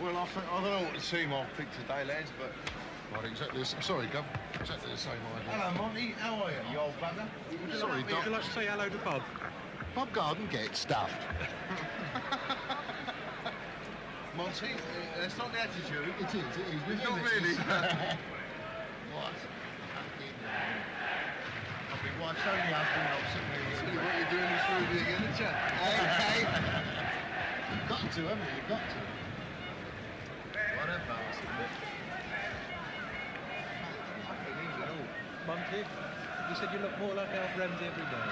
Well, I don't know what team I'll pick today, lads, but... Right, exactly the same. Sorry, Gov. Exactly the same idea. Hello, Monty. How are you, you old bugger? Sorry, Doc. Would you like to say hello to Bob? Bob Garden gets stuffed. Monty, that's not the attitude. It is. It's not really. What? I've been watching only husband, I'm sitting here. See what you're doing this movie again, isn't you? Hey. You've got to, haven't you? You've got to. What a bastard. Monty, you said you look more like Alf Ramsey every day.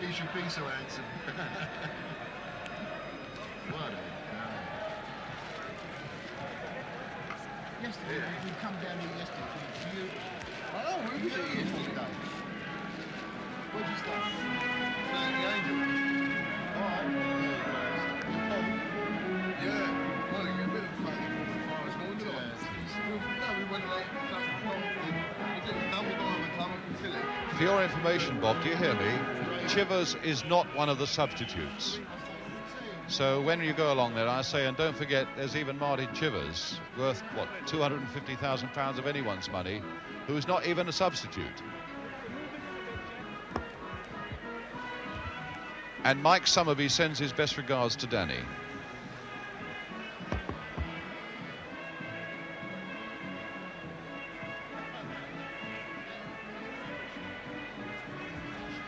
He should be so handsome. What a guy. Yesterday, we come down here yesterday. You... Oh, we was here yesterday. Where'd you start? Playing the Angel. Alright. Yeah. Well, you get a bit of fun from the forest morning, didn't I? No, we went like... For your information, Bob, do you hear me? Chivers is not one of the substitutes. So when you go along there, I say, and don't forget, there's even Martin Chivers, worth, what, £250,000 of anyone's money, who's not even a substitute. And Mike Summerby sends his best regards to Danny.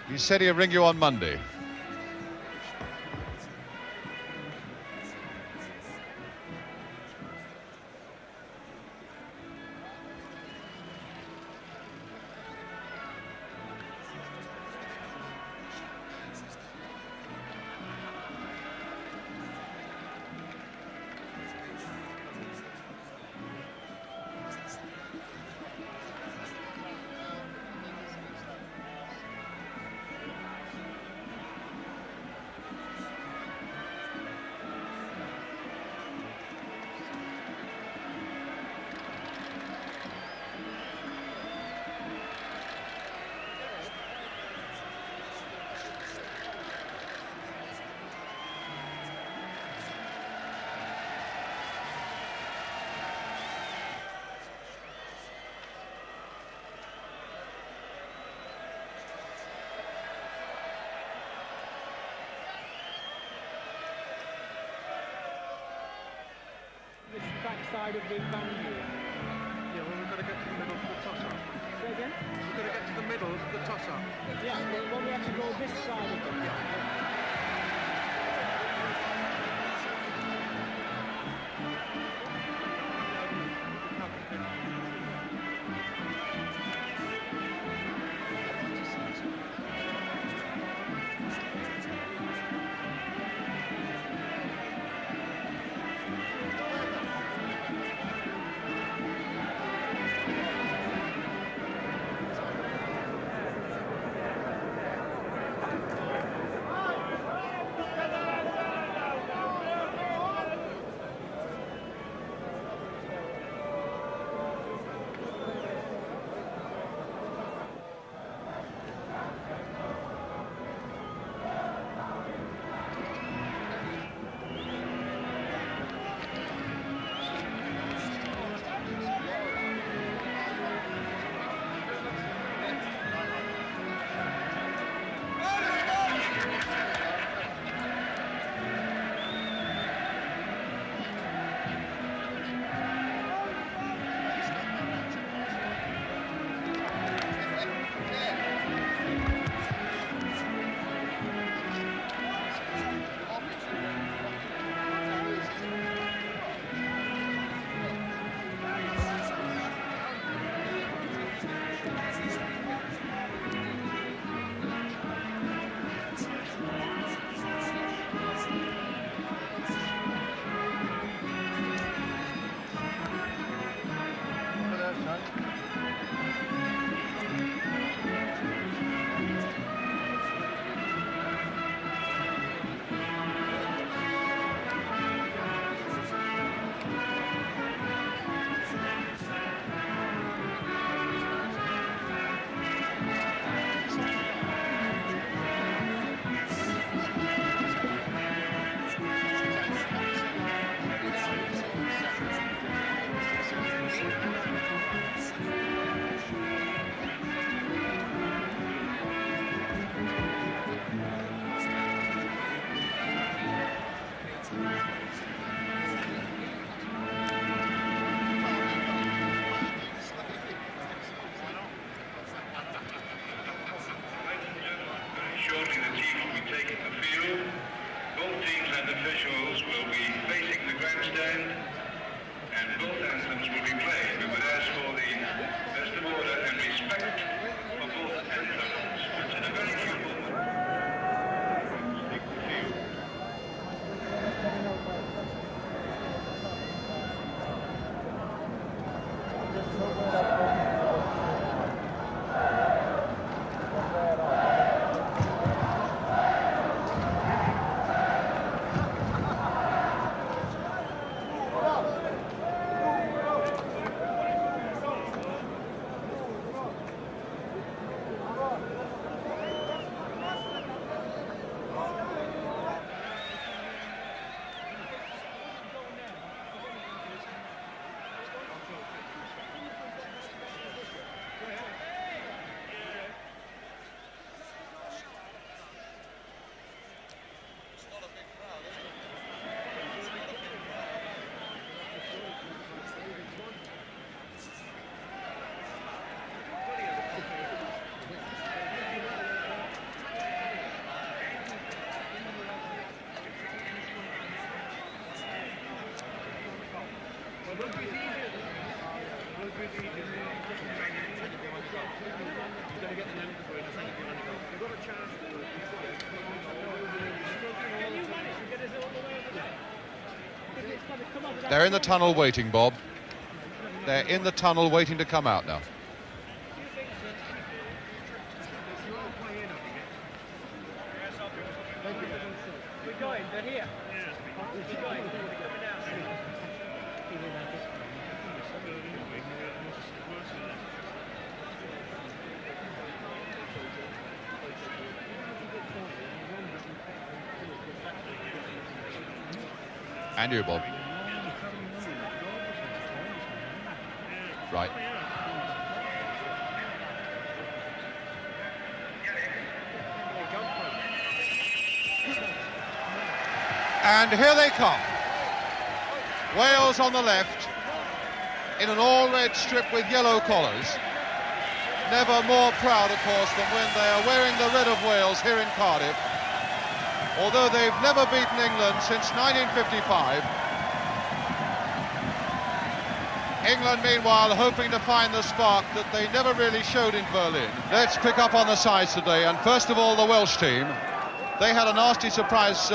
He said he'll ring you on Monday. Backside of the boundary. Yeah, well, we've got to get to the middle for the toss-up. Say again? We've got to get to the middle for the toss-up. Yeah, well, we have to go this side of them. be played, we would ask for the best of order and respect for both ends and in a very few moments. They're in the tunnel waiting, Bob. They're in the tunnel waiting to come out now. We're going, they're here. We're going. And you, Bob. Right. And here they come. Wales on the left, in an all-red strip with yellow collars. Never more proud, of course, than when they are wearing the red of Wales here in Cardiff. Although they've never beaten England since 1955. England, meanwhile, hoping to find the spark that they never really showed in Berlin. Let's pick up on the sides today, and first of all, the Welsh team. They had a nasty surprise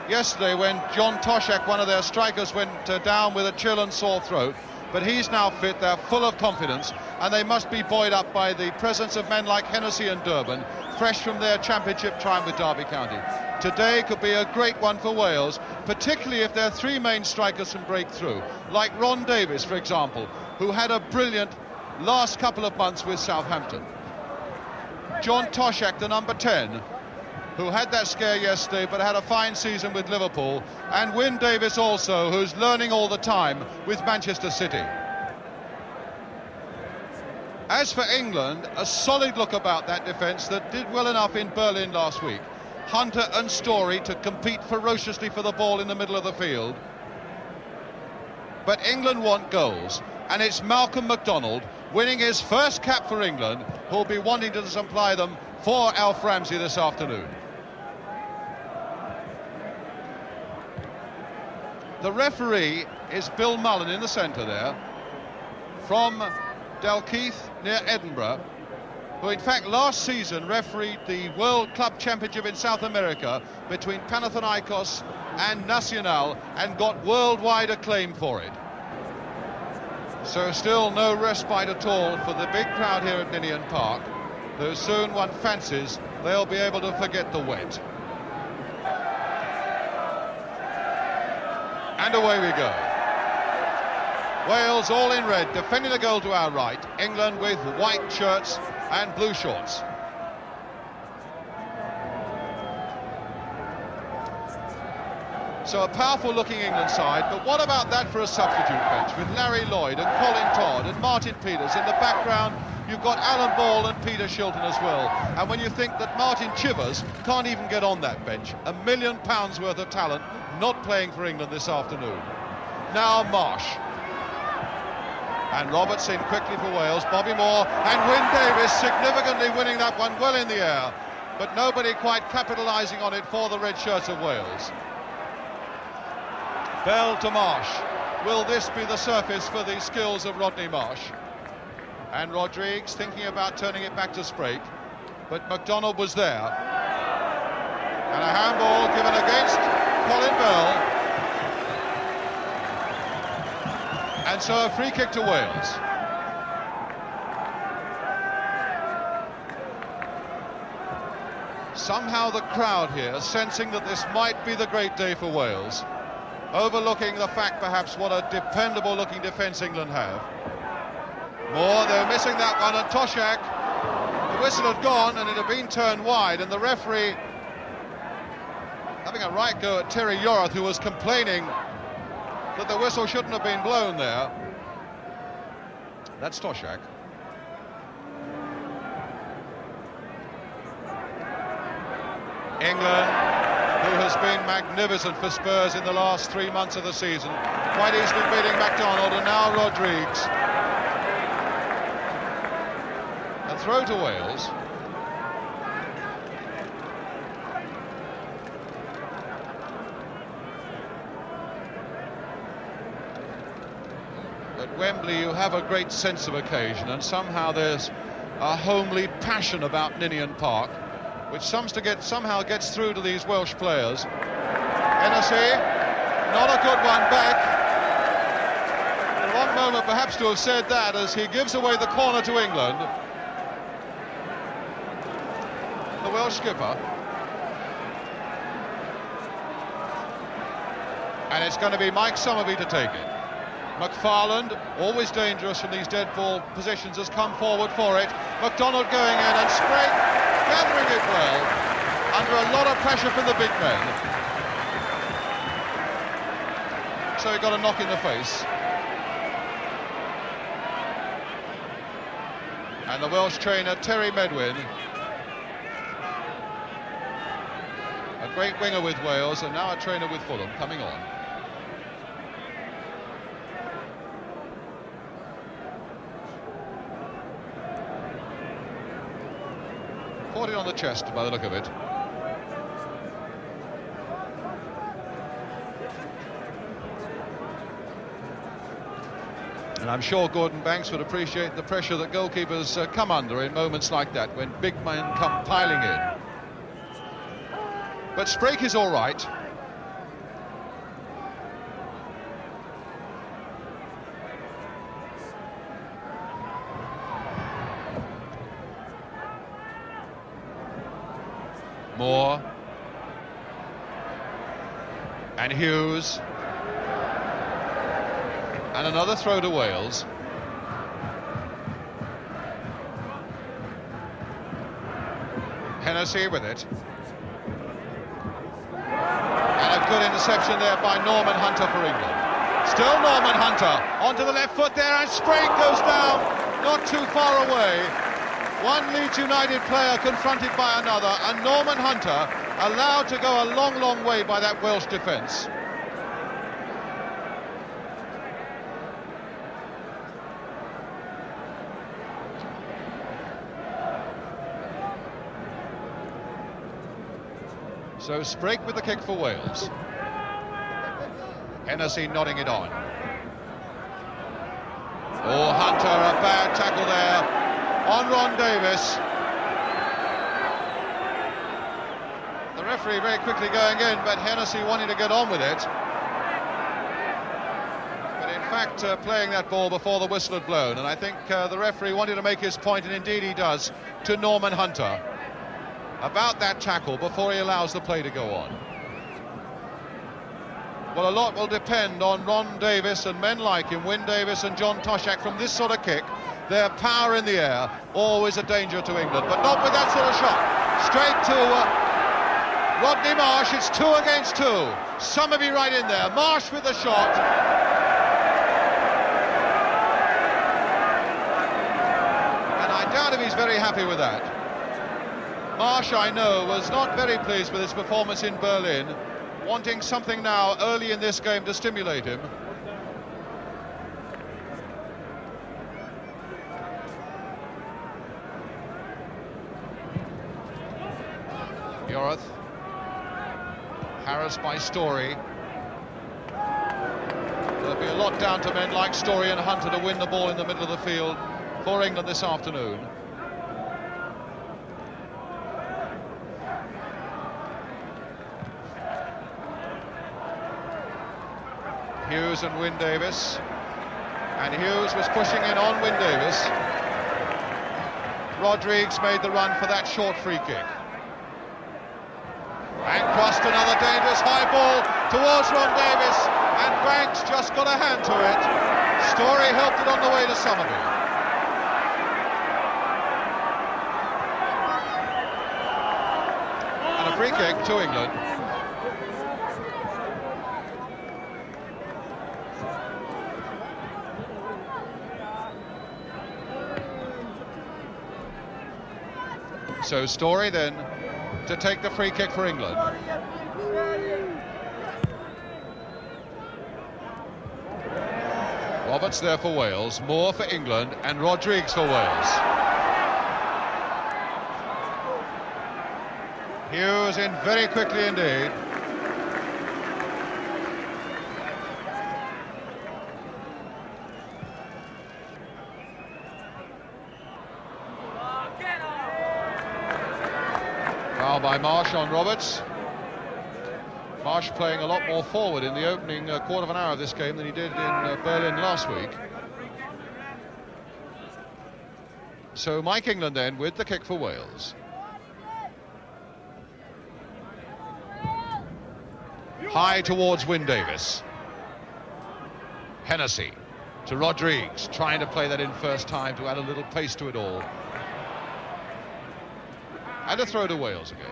yesterday when John Toshak, one of their strikers, went down with a chill and sore throat. But he's now fit, they're full of confidence, and they must be buoyed up by the presence of men like Hennessy and Durban, fresh from their championship triumph with Derby County. Today could be a great one for Wales, particularly if their three main strikers can break through, like Ron Davies, for example, who had a brilliant last couple of months with Southampton. John Toshak, the number 10, who had that scare yesterday but had a fine season with Liverpool, and Wyn Davies also, who's learning all the time with Manchester City. As for England, a solid look about that defence that did well enough in Berlin last week. Hunter and Story to compete ferociously for the ball in the middle of the field. But England want goals, and it's Malcolm MacDonald winning his first cap for England, who'll be wanting to supply them for Alf Ramsey this afternoon. The referee is Bill Mullen in the centre there, from Dalkeith near Edinburgh, who in fact last season refereed the World Club Championship in South America between Panathinaikos and Nacional and got worldwide acclaim for it. So still no respite at all for the big crowd here at Ninian Park, though soon one fancies they'll be able to forget the wet. And away we go. Wales all in red, defending the goal to our right. England with white shirts and blue shorts. So a powerful looking England side, but what about that for a substitute bench with Larry Lloyd and Colin Todd and Martin Peters? In the background you've got Alan Ball and Peter Shilton as well. And when you think that Martin Chivers can't even get on that bench, £1 million worth of talent not playing for England this afternoon. Now Marsh. And Robertson quickly for Wales, Bobby Moore and Wyn Davies significantly winning that one well in the air, but nobody quite capitalising on it for the red shirts of Wales. Bell to Marsh. will this be the surface for the skills of Rodney Marsh? And Rodrigues thinking about turning it back to Sprake, but McDonald was there. And a handball given against Colin Bell. And so a free kick to Wales. Somehow the crowd here, sensing that this might be the great day for Wales, overlooking the fact perhaps what a dependable looking defence England have. Moore, they're missing that one, and Toshak, the whistle had gone and it had been turned wide, and the referee having a right go at Terry Yorath, who was complaining that the whistle shouldn't have been blown there. That's Toshak. England, who has been magnificent for Spurs in the last 3 months of the season, quite easily beating McDonald, and now Rodrigues. A throw to Wales. At Wembley you have a great sense of occasion, and somehow there's a homely passion about Ninian Park, which somehow gets through to these Welsh players. Hennessy, not a good one back. The wrong moment perhaps to have said that, as he gives away the corner to England. The Welsh skipper. And it's going to be Mike Summerby to take it. McFarland, always dangerous from these dead ball positions, has come forward for it. McDonald going in, and Sprake gathering it well, under a lot of pressure from the big men. So he got a knock in the face. And the Welsh trainer, Terry Medwin, a great winger with Wales, and now a trainer with Fulham, coming on. Caught it on the chest by the look of it. And I'm sure Gordon Banks would appreciate the pressure that goalkeepers come under in moments like that, when big men come piling in. But Sprake is all right. Moore and Hughes, and another throw to Wales. Hennessy with it, and a good interception there by Norman Hunter for England. Still Norman Hunter onto the left foot there, and Sprake goes down not too far away. One Leeds United player confronted by another, and Norman Hunter allowed to go a long, long way by that Welsh defence. So Sprake with the kick for Wales. Hennessy nodding it on. Oh, Hunter, a bad tackle there on Ron Davis. The referee very quickly going in, but Hennessy wanting to get on with it. But in fact, playing that ball before the whistle had blown, and I think the referee wanted to make his point, and indeed he does, to Norman Hunter about that tackle before he allows the play to go on. Well, a lot will depend on Ron Davis and men like him, Wyn Davis and John Toshak, from this sort of kick. Their power in the air, always a danger to England, but not with that sort of shot. Straight to Rodney Marsh. It's 2 against 2. Summerby right in there. Marsh with the shot. And I doubt if he's very happy with that. Marsh, I know, was not very pleased with his performance in Berlin, wanting something now early in this game to stimulate him. Yorath, harassed by Story. There'll be a lot not down to men like Story and Hunter to win the ball in the middle of the field for England this afternoon. Hughes and Wyn Davis. And Hughes was pushing in on Wyn Davis. Rodrigues made the run for that short free kick. And crossed another dangerous high ball towards Ron Davis, and Banks just got a hand to it. Story helped it on the way to Somerby. And a free kick to England. So Story then to take the free kick for England. Roberts there for Wales, Moore for England, and Rodrigues for Wales. Hughes in very quickly indeed. Foul by Marsh on Roberts. Marsh playing a lot more forward in the opening quarter of an hour of this game than he did in Berlin last week. So Mike England then with the kick for Wales. High towards Wyn Davis. Hennessy to Rodrigues, trying to play that in first time to add a little pace to it all. And a throw to Wales again.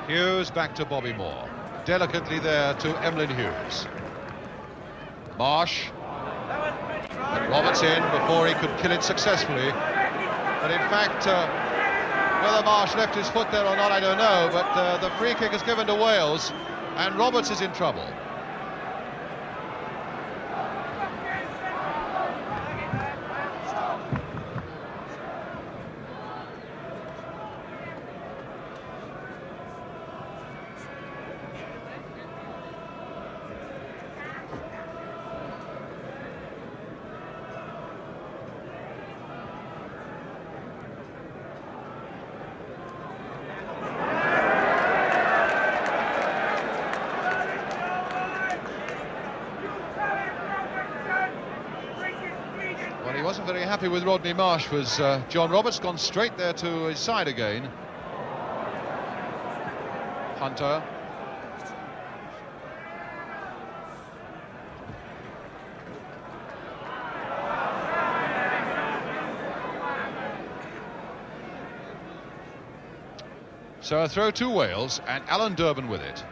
Hughes back to Bobby Moore. Delicately there to Emlyn Hughes. Marsh. And Roberts in before he could kill it successfully. But in fact, whether Marsh left his foot there or not, I don't know. But the free kick is given to Wales, and Roberts is in trouble. Very happy with Rodney Marsh was John Roberts, gone straight there to his side again. Hunter. So a throw to Wales, and Alan Durbin with it.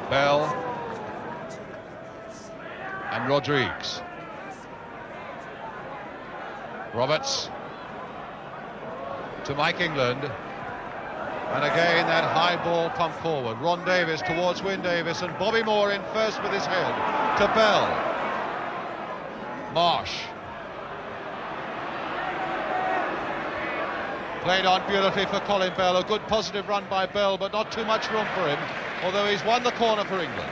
Bell. And Rodrigues. Roberts to Mike England, and again that high ball pumped forward. Ron Davis towards Wyn Davis, and Bobby Moore in first with his head to Bell. Marsh played on beautifully for Colin Bell. A good positive run by Bell, but not too much room for him, although he's won the corner for England.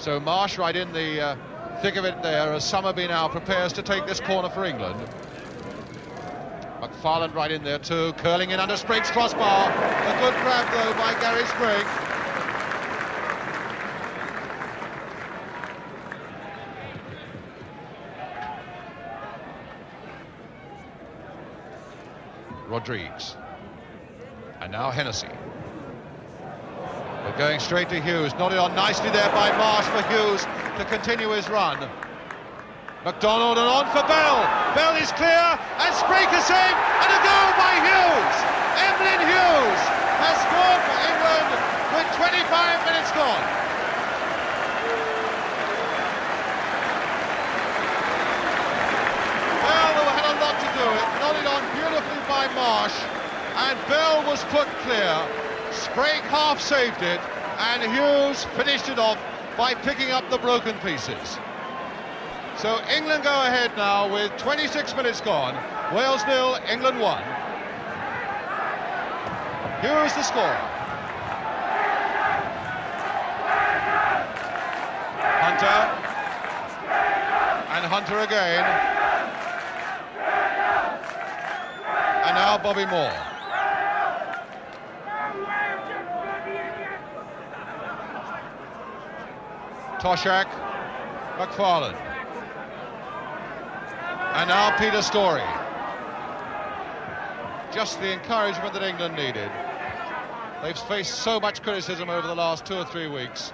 So Marsh right in the thick of it there as Somerby now prepares to take this corner for England. McFarland right in there too, curling in under Spriggs' crossbar. A good grab though by Gary Spriggs. Rodrigues. And now Hennessy. Going straight to Hughes, nodded on nicely there by Marsh for Hughes to continue his run. McDonald and on for Bell. Bell is clear, and Spriggs a save, and a goal by Hughes. Emlyn Hughes has scored for England with 25 minutes gone. do it. Nodded on beautifully by Marsh, and Bell was put clear. Sprague half saved it, and Hughes finished it off by picking up the broken pieces. So England go ahead now with 26 minutes gone. Wales 0, England 1. Here is the score. Hunter. And Hunter again. And now Bobby Moore. Toshak, McFarlane. And now Peter Storey. Just the encouragement that England needed. They've faced so much criticism over the last 2 or 3 weeks.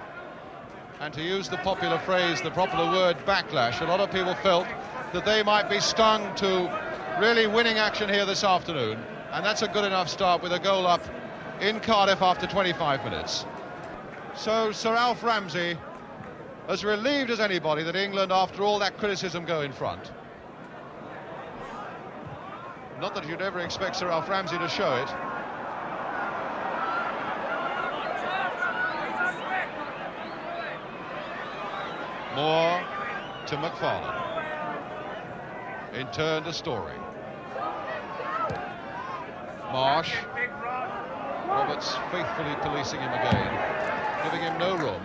And to use the popular phrase, the popular word backlash, a lot of people felt that they might be stung to really winning action here this afternoon. And that's a good enough start with a goal up in Cardiff after 25 minutes. So Sir Alf Ramsey, as relieved as anybody that England, after all that criticism, go in front. Not that you'd ever expect Sir Alf Ramsey to show it. Moore to McFarlane. In turn to Storey. Marsh. Roberts faithfully policing him again, giving him no room.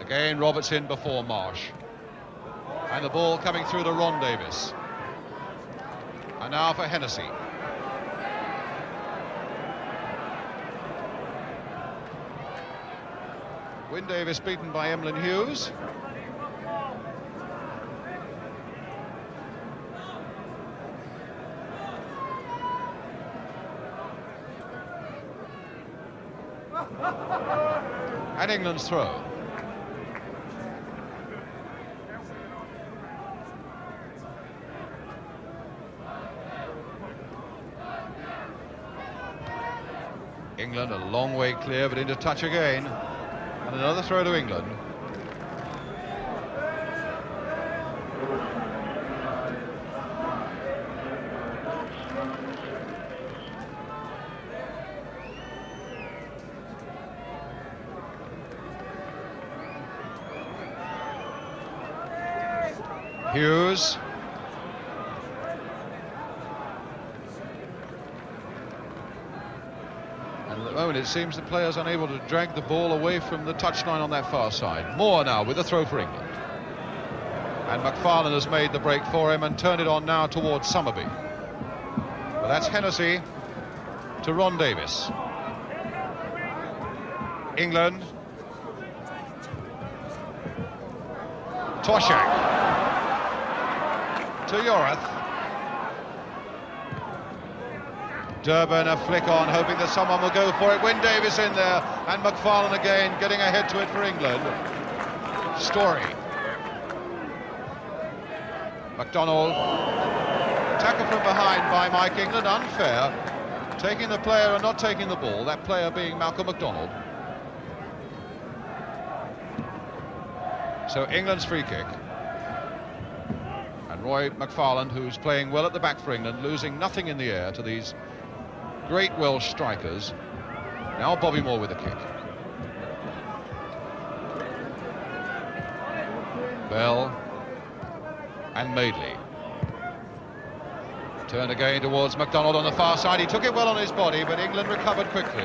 Again, Roberts in before Marsh. And the ball coming through to Ron Davis. And now for Hennessy. Wyn Davis beaten by Emlyn Hughes. And England's throw. England a long way clear, but into touch again. And another throw to England. Hughes. And at the moment it seems the player's unable to drag the ball away from the touchline on that far side. Moore now with a throw for England. And McFarlane has made the break for him and turned it on now towards Summerby. But that's Hennessy to Ron Davis. England. Toshak to Yorath. Durban a flick on, hoping that someone will go for it. Wyn Davis in there, and McFarlane again getting ahead to it for England. Storey. MacDonald. Tackle from behind by Mike England, unfair. Taking the player and not taking the ball, that player being Malcolm MacDonald. So England's free kick. And Roy McFarlane, who's playing well at the back for England, losing nothing in the air to these great Welsh strikers. Now Bobby Moore with a kick. Bell and Madeley. Turn again towards MacDonald on the far side. He took it well on his body, but England recovered quickly.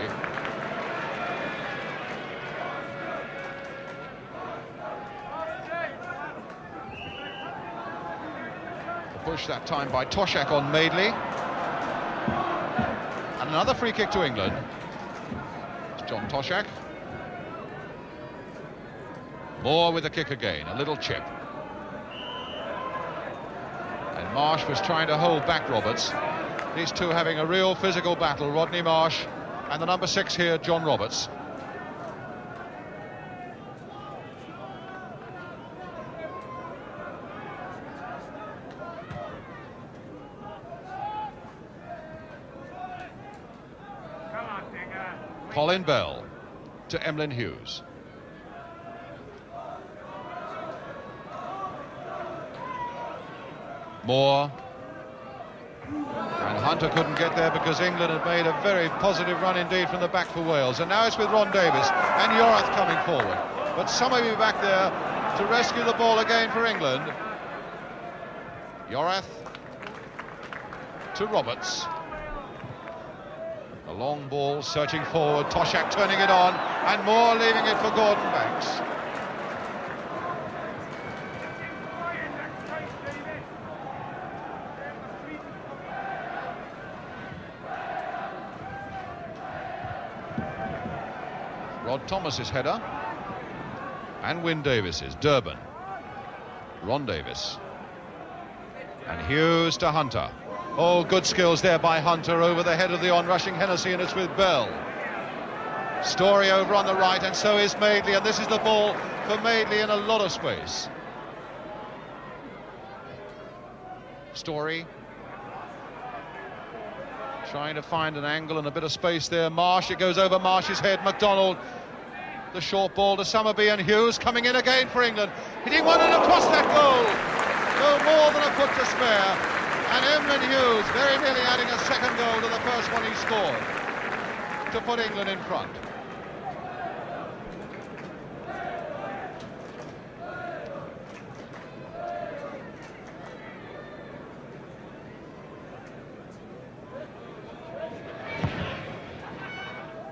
The push that time by Toshak on Madeley. And another free kick to England. It's John Toshak. Moore with the kick again, a little chip. And Marsh was trying to hold back Roberts. These two having a real physical battle, Rodney Marsh and the number 6 here, John Roberts. Colin Bell to Emlyn Hughes. Moore. And Hunter couldn't get there because England had made a very positive run indeed from the back for Wales. And now it's with Ron Davis and Yorath coming forward. But somebody back there to rescue the ball again for England. Yorath to Roberts. A long ball searching forward. Toshak turning it on. And Moore leaving it for Gordon Banks. Rod Thomas's header and Wyn Davis's. Durban. Ron Davis. And Hughes to Hunter. Oh, good skills there by Hunter over the head of the on-rushing Hennessy, and it's with Bell. Story over on the right, and so is Madeley, and this is the ball for Madeley in a lot of space. Story trying to find an angle and a bit of space there. Marsh, it goes over Marsh's head. MacDonald, the short ball to Summerby, and Hughes coming in again for England. Hitting one and across that goal. No more than a foot to spare. And Emlyn Hughes very nearly adding a second goal to the first one he scored to put England in front.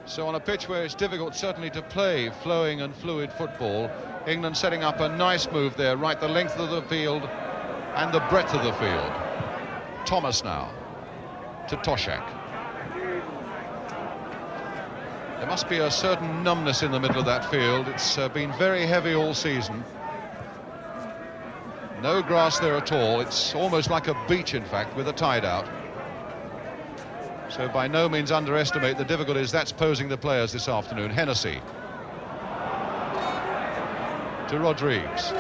So on a pitch where it's difficult certainly to play flowing and fluid football, England setting up a nice move there, right the length of the field and the breadth of the field. Thomas now to Toshak. There must be a certain numbness in the middle of that field. It's been very heavy all season. No grass there at all. It's almost like a beach, in fact, with a tide out. So by no means underestimate the difficulties that's posing the players this afternoon. Hennessy to Rodrigues.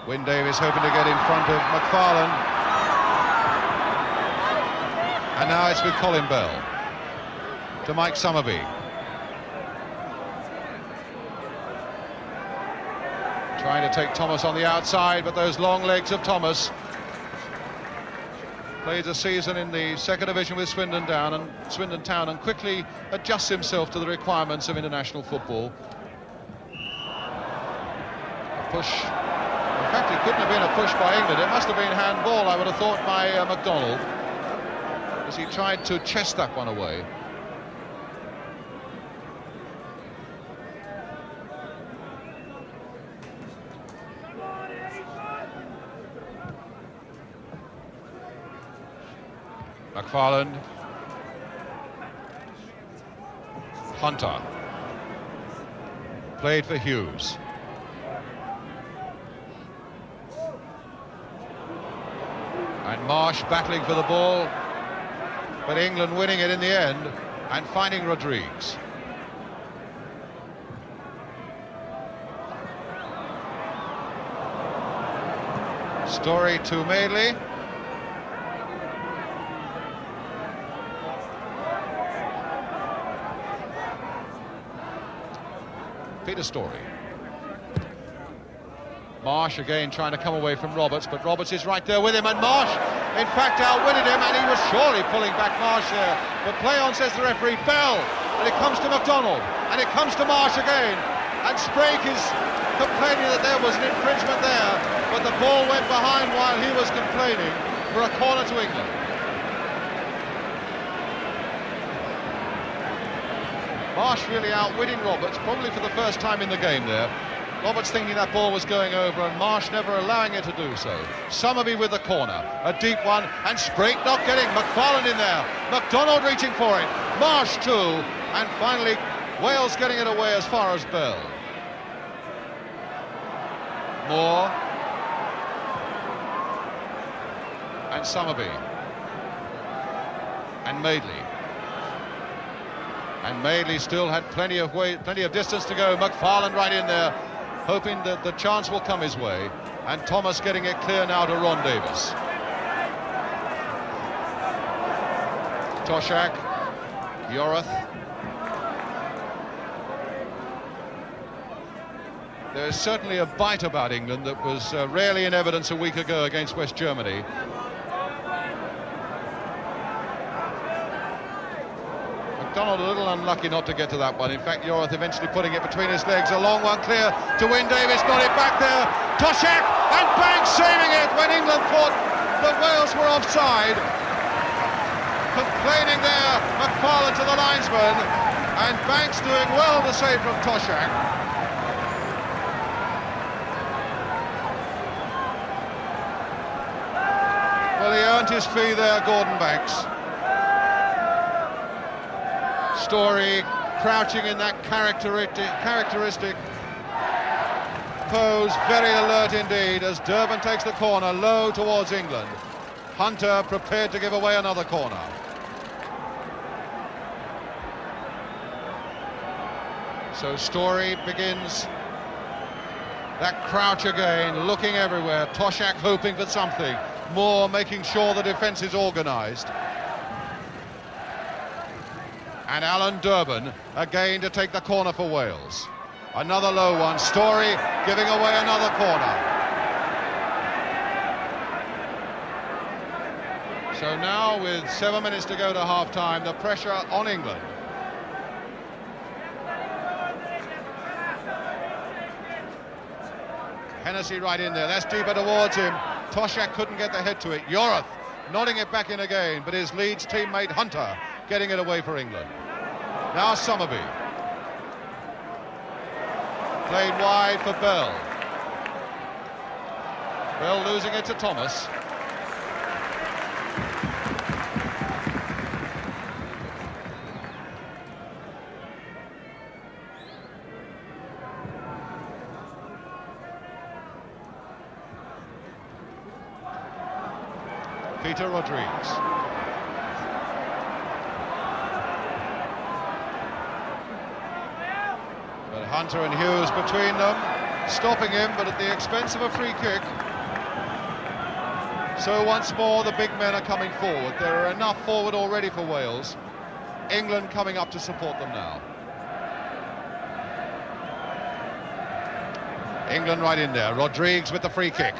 Wyn Davis hoping to get in front of McFarlane. And now it's with Colin Bell to Mike Summerby. Trying to take Thomas on the outside, but those long legs of Thomas. Played a season in the second division with Swindon Town and quickly adjusts himself to the requirements of international football. A push. In fact, it couldn't have been a push by England. It must have been handball, I would have thought, by MacDonald, as he tried to chest that one away. McFarlane. Hunter. Played for Hughes. And Marsh battling for the ball, but England winning it in the end and finding Rodrigues. Story to Madeley. Peter Story. Marsh again trying to come away from Roberts, but Roberts is right there with him, and Marsh in fact outwitted him, and he was surely pulling back Marsh there. But play on, says the referee. Bell, and it comes to MacDonald, and it comes to Marsh again, and Sprague is complaining that there was an infringement there, but the ball went behind while he was complaining for a corner to England. Marsh really outwitting Roberts, probably for the first time in the game there. Roberts thinking that ball was going over, and Marsh never allowing it to do so. Summerby with the corner, a deep one, and Sprague not getting McFarlane in there. MacDonald reaching for it, Marsh too, and finally Wales getting it away as far as Bell. Moore and Summerby and Madeley. And Madeley still had plenty of distance to go. McFarlane right in there, hoping that the chance will come his way. And Thomas getting it clear now to Ron Davis. Toshak, Yorath. There's certainly a bite about England that was rarely in evidence a week ago against West Germany. McDonald a little unlucky not to get to that one. In fact, Yorath eventually putting it between his legs. A long one clear to win. Davis got it back there. Toshak and Banks saving it when England thought that Wales were offside. Complaining there, McFarlane to the linesman, and Banks doing well to save from Toshak. Well, he earned his fee there, Gordon Banks. Story crouching in that characteristic pose, very alert indeed, as Durban takes the corner low towards England. Hunter prepared to give away another corner. So Story begins that crouch again, looking everywhere. Toshak hoping for something. Moore making sure the defence is organised. And Alan Durban again to take the corner for Wales. Another low one. Story giving away another corner. So now, with 7 minutes to go to half-time, the pressure on England. Hennessy right in there. That's deeper towards him. Toshak couldn't get the head to it. Yorath nodding it back in again, but his Leeds teammate Hunter getting it away for England. Now Summerby. Played wide for Bell. Bell losing it to Thomas. Peter Rodriguez. But Hunter and Hughes between them, stopping him, but at the expense of a free kick. So once more the big men are coming forward. There are enough forward already for Wales. England coming up to support them now. England right in there. Rodriguez with the free kick.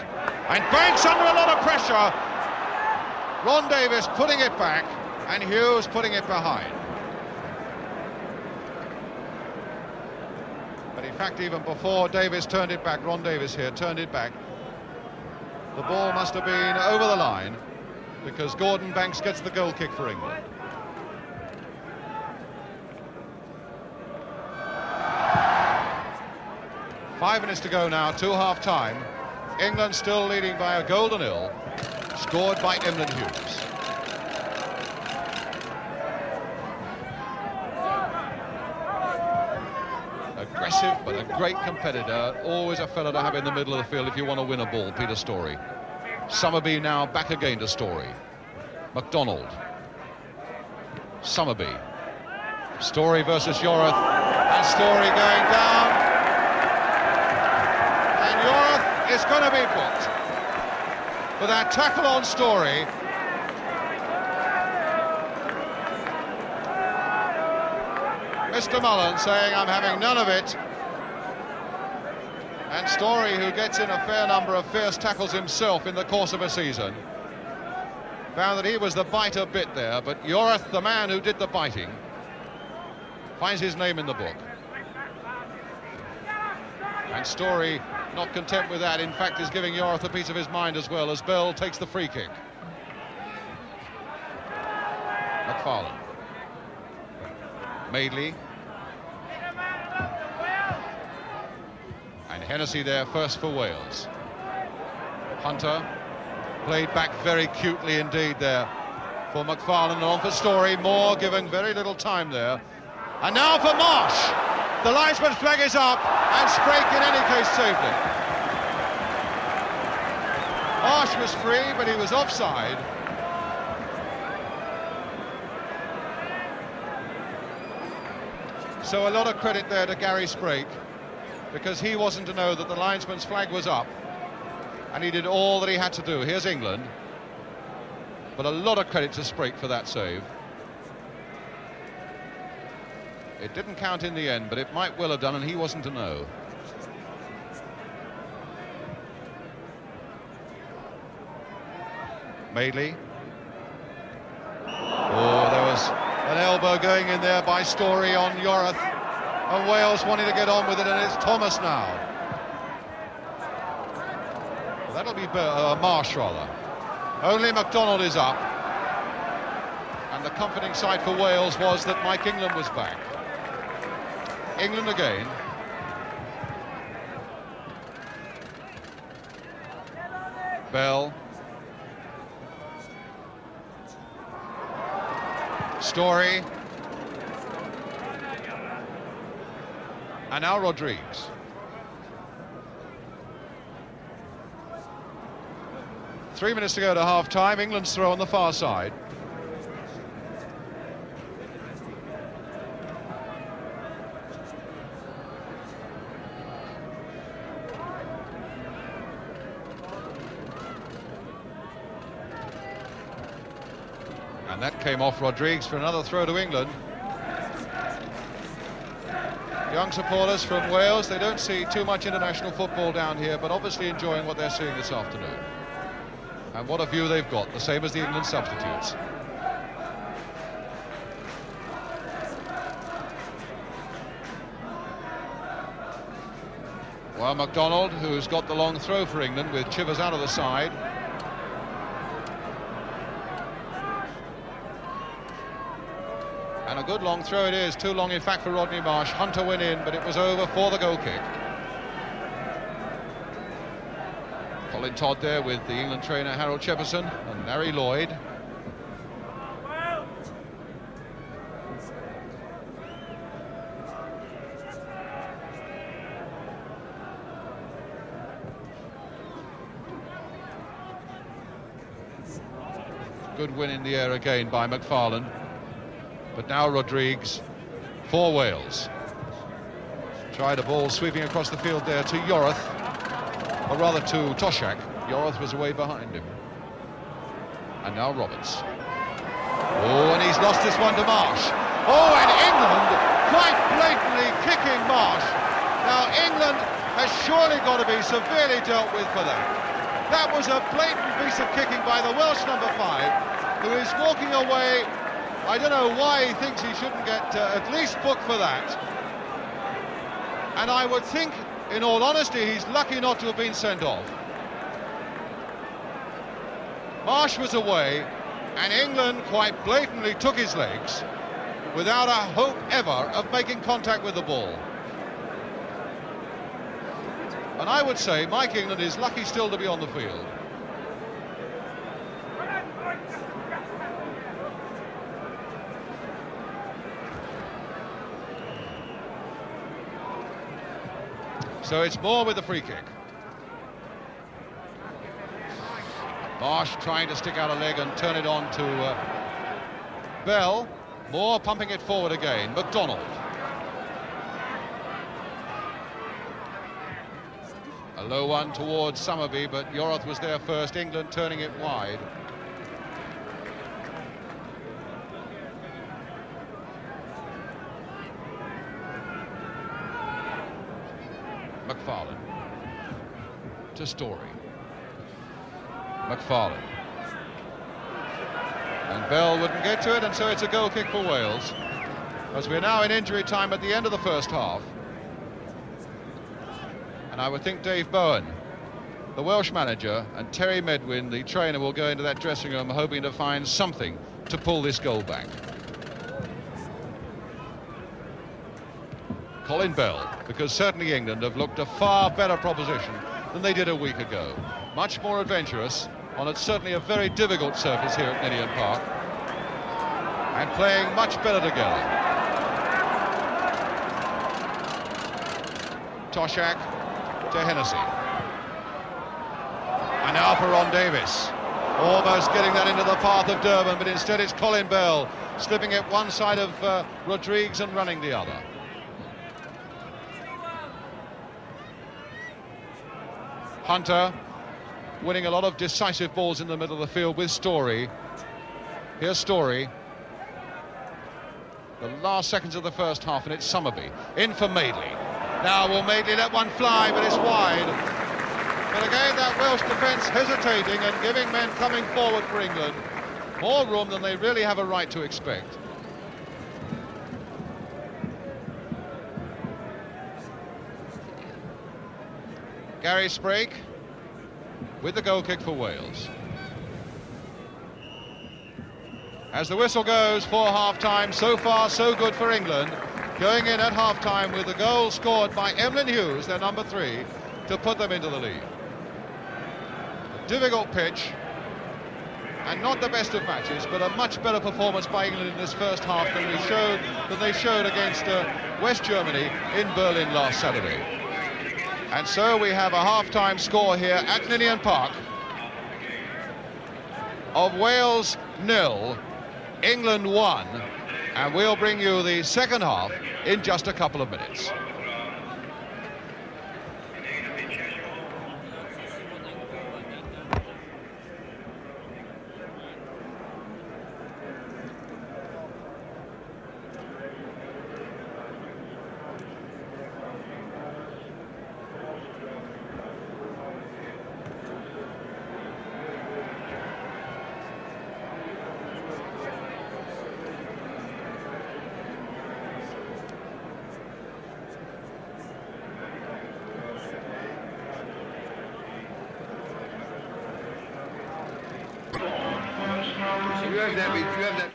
And Banks under a lot of pressure. Ron Davis putting it back, and Hughes putting it behind. But in fact, even before Davis turned it back, Ron Davis here turned it back, the ball must have been over the line, because Gordon Banks gets the goal kick for England. Five minutes to go now, to half-time. England still leading by a goal to nil. Scored by Emlyn Hughes. Aggressive, but a great competitor. Always a fella to have in the middle of the field if you want to win a ball, Peter Story. Summerby now back again to Story. McDonald. Summerby. Story versus Yorath. And Story going down. And Yorath is going to be booked. For that tackle on Story. Mr. Mullen saying, I'm having none of it. And Story, who gets in a fair number of fierce tackles himself in the course of a season, found that he was the biter bit there, but Yorath, the man who did the biting, finds his name in the book. And Story, not content with that, in fact is giving Yorath a piece of his mind as well, as Bell takes the free kick. McFarlane. Madeley. And Hennessy there first for Wales. Hunter played back very cutely indeed there for McFarlane, and on for Story. Moore given very little time there. And now for Marsh. The linesman's flag is up, and Sprake in any case saved it. Marsh was free, but he was offside. So a lot of credit there to Gary Sprake, because he wasn't to know that the linesman's flag was up, and he did all that he had to do. Here's England, but a lot of credit to Sprake for that save. It didn't count in the end, but it might well have done, and he wasn't to know. Madeley. Oh, there was an elbow going in there by Story on Yorath, and Wales wanting to get on with it, and it's Thomas now. Well, that'll be Marsh, rather. Only MacDonald is up, and the comforting sight for Wales was that Mike England was back. England again. Bell. Story. And now Rodrigues. Three minutes to go to half-time. England's throw on the far side. And that came off Rodrigues for another throw to England. Young supporters from Wales, they don't see too much international football down here, but obviously enjoying what they're seeing this afternoon. And what a view they've got, the same as the England substitutes. Well, MacDonald, who's got the long throw for England with Chivers out of the side. And a good long throw it is, too long in fact for Rodney Marsh. Hunter went in, but it was over for the goal kick. Colin Todd there with the England trainer Harold Shepperson and Larry Lloyd. Good win in the air again by McFarlane. But now Rodrigues for Wales. Tried a ball sweeping across the field there to Yorath, or rather to Toshak. Yorath was away behind him. And now Roberts. Oh, and he's lost this one to Marsh. Oh, and England quite blatantly kicking Marsh. Now England has surely got to be severely dealt with for that. That was a blatant piece of kicking by the Welsh number 5, who is walking away. I don't know why he thinks he shouldn't get at least booked for that. And I would think, in all honesty, he's lucky not to have been sent off. Marsh was away, and England quite blatantly took his legs without a hope ever of making contact with the ball. And I would say Mike England is lucky still to be on the field. So it's Moore with the free kick. Marsh trying to stick out a leg and turn it on to Bell. Moore pumping it forward again. MacDonald. A low one towards Summerby, but Yorath was there first. England turning it wide. McFarlane to Story. McFarlane. And Bell wouldn't get to it, and so it's a goal kick for Wales, as we're now in injury time at the end of the first half. And I would think Dave Bowen, the Welsh manager, and Terry Medwin, the trainer, will go into that dressing room hoping to find something to pull this goal back. Colin Bell, because certainly England have looked a far better proposition than they did a week ago. Much more adventurous on certainly a very difficult surface here at Ninian Park, and playing much better together. Toshak to Hennessy. And now for Ron Davis. Almost getting that into the path of Durban, but instead it's Colin Bell slipping at one side of Rodrigues and running the other. Hunter winning a lot of decisive balls in the middle of the field with Story. Here's Story. The last seconds of the first half, and it's Summerby. In for Madeley. Now will Madeley let one fly, but it's wide. But again, that Welsh defence hesitating and giving men coming forward for England more room than they really have a right to expect. Gary Sprake with the goal kick for Wales. As the whistle goes for half-time, so far so good for England, going in at half-time with the goal scored by Emlyn Hughes, their number 3, to put them into the lead. A difficult pitch, and not the best of matches, but a much better performance by England in this first half than they showed against West Germany in Berlin last Saturday. And so we have a half-time score here at Ninian Park of Wales 0, England 1, and we'll bring you the second half in just a couple of minutes. You have that.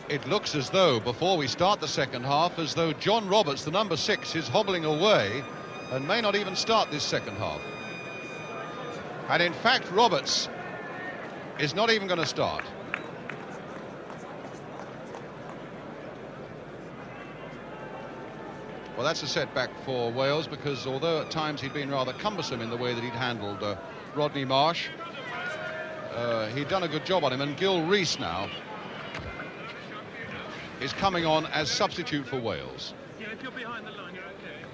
It looks as though, before we start the second half, as though John Roberts, the number 6, is hobbling away and may not even start this second half. And in fact, Roberts is not even going to start. Well, that's a setback for Wales, because although at times he'd been rather cumbersome in the way that he'd handled Rodney Marsh, he'd done a good job on him, and Gil Rees now is coming on as substitute for Wales. Yeah, if you're behind the line, you're okay.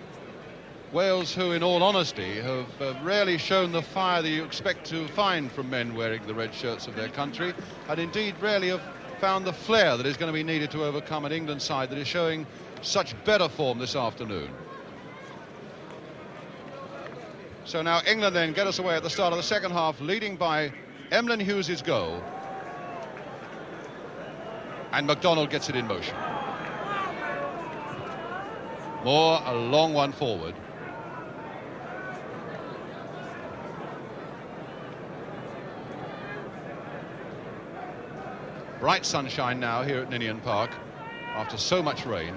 Wales, who in all honesty have rarely shown the fire that you expect to find from men wearing the red shirts of their country, and indeed rarely have found the flair that is going to be needed to overcome an England side that is showing such better form this afternoon. So now England then get us away at the start of the second half, leading by Emlyn Hughes' goal. And McDonald gets it in motion. Moore, a long one forward. Bright sunshine now here at Ninian Park after so much rain.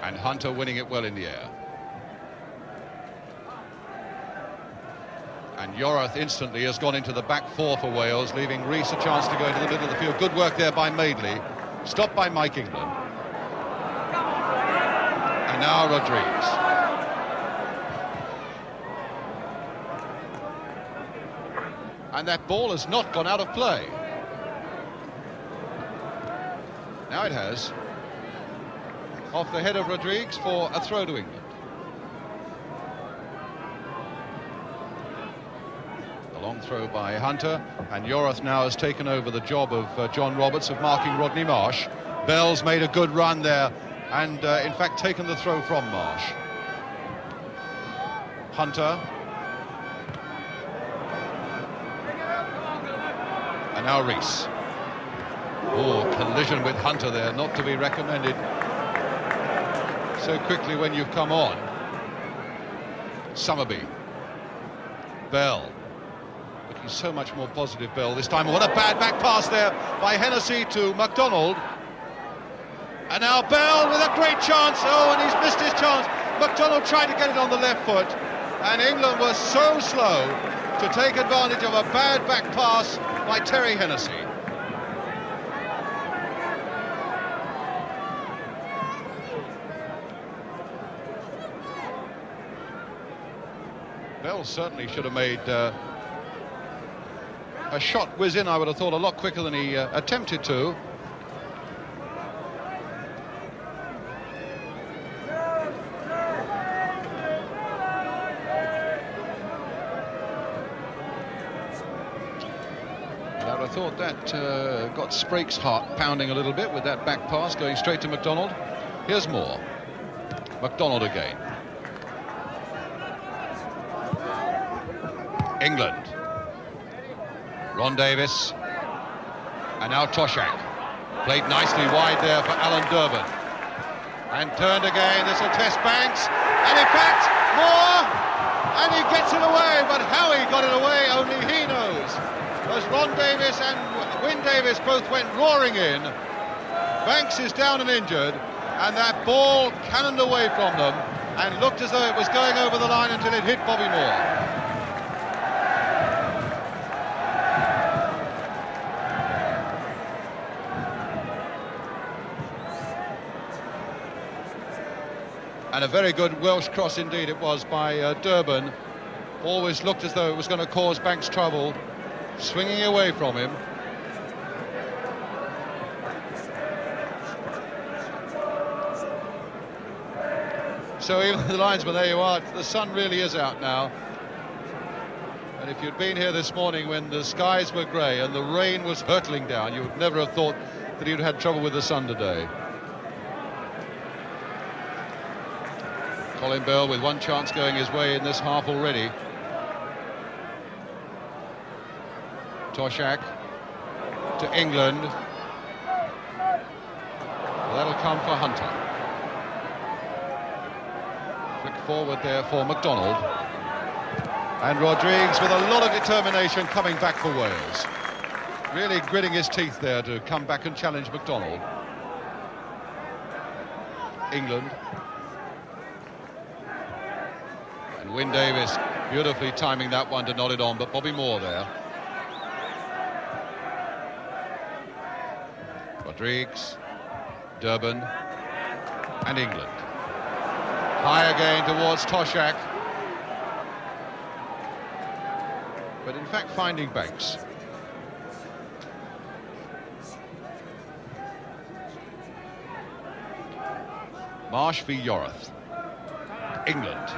And Hunter winning it well in the air. And Yorath instantly has gone into the back 4 for Wales, leaving Rees a chance to go into the middle of the field. Good work there by Madeley. Stopped by Mike England. And now Rodriguez. And that ball has not gone out of play. Now it has. Off the head of Rodriguez for a throw to England. Long throw by Hunter, and Yorath now has taken over the job of John Roberts of marking Rodney Marsh. Bell's made a good run there and in fact taken the throw from Marsh. Hunter. And now Rees. Oh, collision with Hunter there, not to be recommended so quickly when you've come on. Summerby. Bell. Looking so much more positive, Bell, this time. What a bad back pass there by Hennessy to MacDonald. And now Bell with a great chance. Oh, and he's missed his chance. MacDonald tried to get it on the left foot. And England was so slow to take advantage of a bad back pass by Terry Hennessy. Bell certainly should have made a shot whiz in, I would have thought, a lot quicker than he attempted to. I thought that got Sprake's heart pounding a little bit with that back pass going straight to MacDonald. Here's more. MacDonald again. England. Ron Davis. And now Toshak. Played nicely wide there for Alan Durbin. And turned again. This will test Banks. And in fact, more. And he gets it away. But how he got it away, only he knows. As Ron Davis and Wyn Davis both went roaring in. Banks is down and injured, and that ball cannoned away from them and looked as though it was going over the line until it hit Bobby Moore. And a very good Welsh cross indeed it was by Durbin. Always looked as though it was going to cause Banks trouble. Swinging away from him. So even the linesman, there you are, the sun really is out now. And if you'd been here this morning when the skies were grey and the rain was hurtling down, you would never have thought that you'd had trouble with the sun today. Colin Bell with one chance going his way in this half already. Toshak to England. Well, that'll come for Hunter. Flick forward there for MacDonald. And Rodrigues with a lot of determination coming back for Wales. Really gritting his teeth there to come back and challenge MacDonald. England. And Wyn Davis beautifully timing that one to nod it on, but Bobby Moore there. Rodrigues, Durbin, and England. High again towards Toshak. But in fact finding Banks. Marsh v Yorath. England.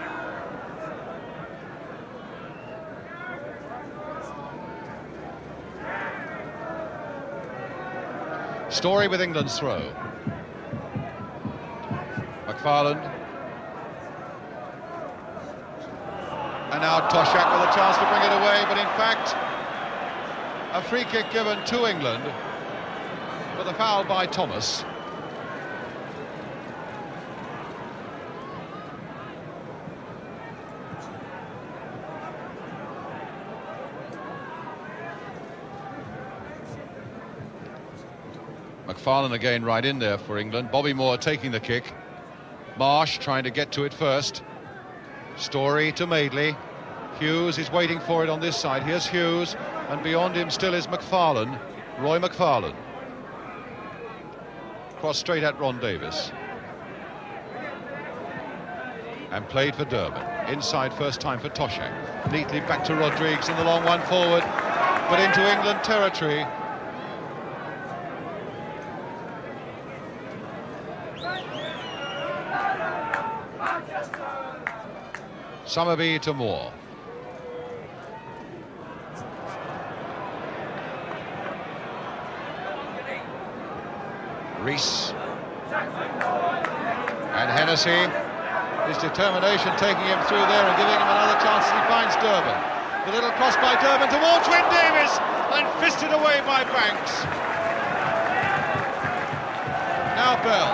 Story with England's throw. McFarland. And now Toshak with a chance to bring it away, but in fact, a free kick given to England for the foul by Thomas. McFarlane again right in there for England. Bobby Moore taking the kick. Marsh trying to get to it first. Story to Madeley. Hughes is waiting for it on this side. Here's Hughes, and beyond him still is McFarlane. Roy McFarlane. Cross straight at Ron Davis. And played for Durbin. Inside first time for Toshak. Neatly back to Rodrigues in the long one forward, but into England territory. Summerby to Moore. Rees. And Hennessy, his determination taking him through there and giving him another chance as he finds Durban. The little cross by Durban towards Wyn Davies and fisted away by Banks. Now Bell.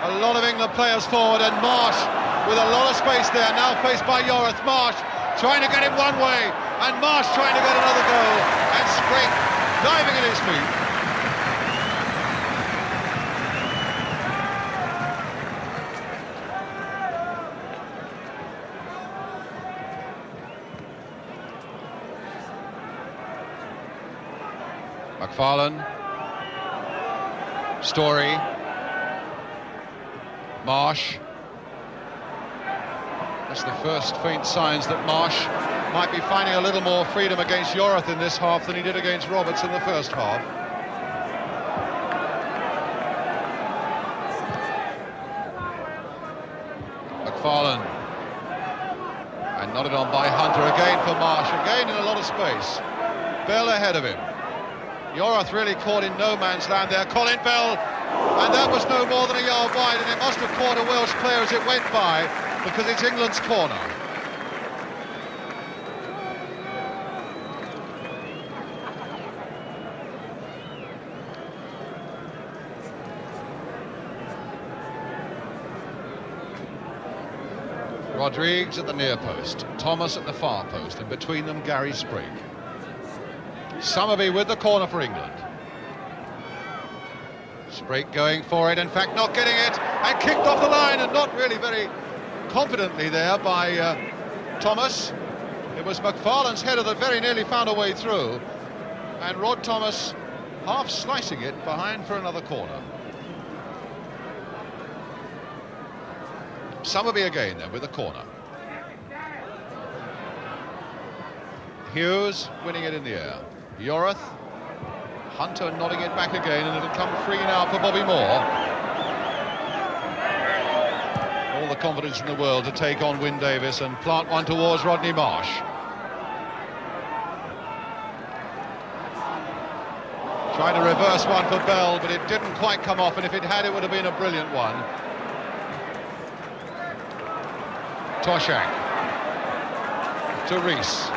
A lot of England players forward, and Marsh with a lot of space there, now faced by Yorath. Marsh trying to get him one way, and Marsh trying to get another goal, and Sprigg diving at his feet. McFarlane, Story, Marsh. That's the first faint signs that Marsh might be finding a little more freedom against Yorath in this half than he did against Roberts in the first half. McFarlane, and nodded on by Hunter again for Marsh, again in a lot of space. Bell ahead of him. Yorath really caught in no man's land there. Colin Bell, and that was no more than a yard wide, and it must have caught a Welsh player as it went by, because it's England's corner. Rodrigues at the near post, Thomas at the far post, and between them Gary Sprigg. Summerby with the corner for England. Sprigg going for it, in fact not getting it, and kicked off the line, and not really very confidently there by Thomas. It was McFarlane's header that very nearly found a way through, and Rod Thomas half slicing it behind for another corner. Summerby again then with the corner. Hughes winning it in the air. Yorath, Hunter nodding it back again, and it'll come free now for Bobby Moore. All the confidence in the world to take on Wyn Davies and plant one towards Rodney Marsh. Trying to reverse one for Bell, but it didn't quite come off, and if it had, it would have been a brilliant one. Toshak to Rees.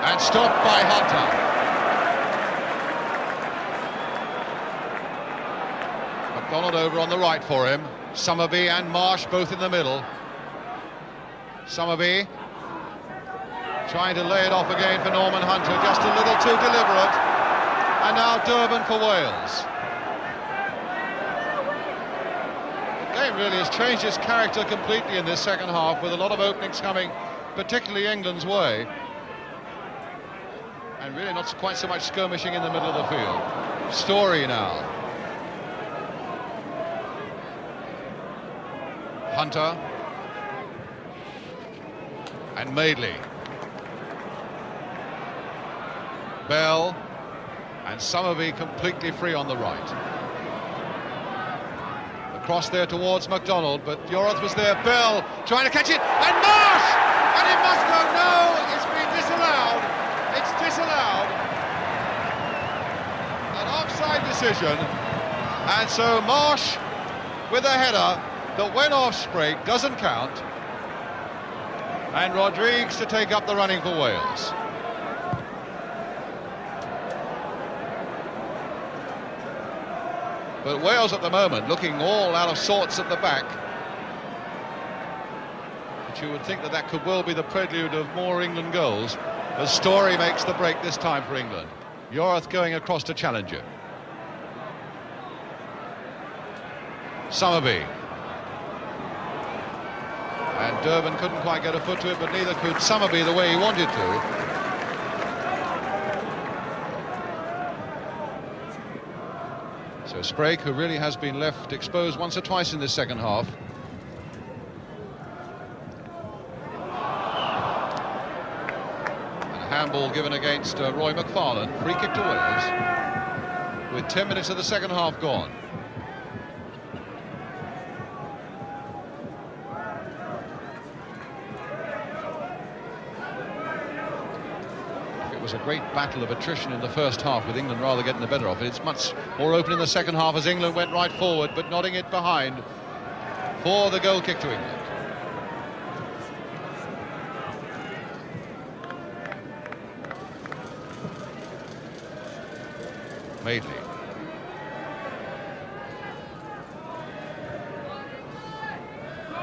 And stopped by Hunter. McDonald over on the right for him. Summerby and Marsh both in the middle. Summerby trying to lay it off again for Norman Hunter, just a little too deliberate. And now Durban for Wales. The game really has changed its character completely in this second half, with a lot of openings coming, particularly England's way. And really not quite so much skirmishing in the middle of the field. Story now. Hunter. And Madeley. Bell. And Summerby completely free on the right. The cross there towards McDonald, but Yorath was there. Bell trying to catch it. And Marsh! And it must go. No, it's been disallowed. It's disallowed. An offside decision. And so Marsh with a header that went off Sprigg doesn't count. And Rodrigues to take up the running for Wales. But Wales at the moment looking all out of sorts at the back. But you would think that that could well be the prelude of more England goals. As Story makes the break this time for England. Yorath going across to challenge it. Summerby. And Durban couldn't quite get a foot to it, but neither could Summerby the way he wanted to. So Sprigg, who really has been left exposed once or twice in this second half. Handball given against Roy McFarlane. Free kick to Wales with 10 minutes of the second half gone. was a great battle of attrition in the first half, with England rather getting the better of it. It's much more open in the second half as England went right forward, but nodding it behind for the goal kick to England. Madeley.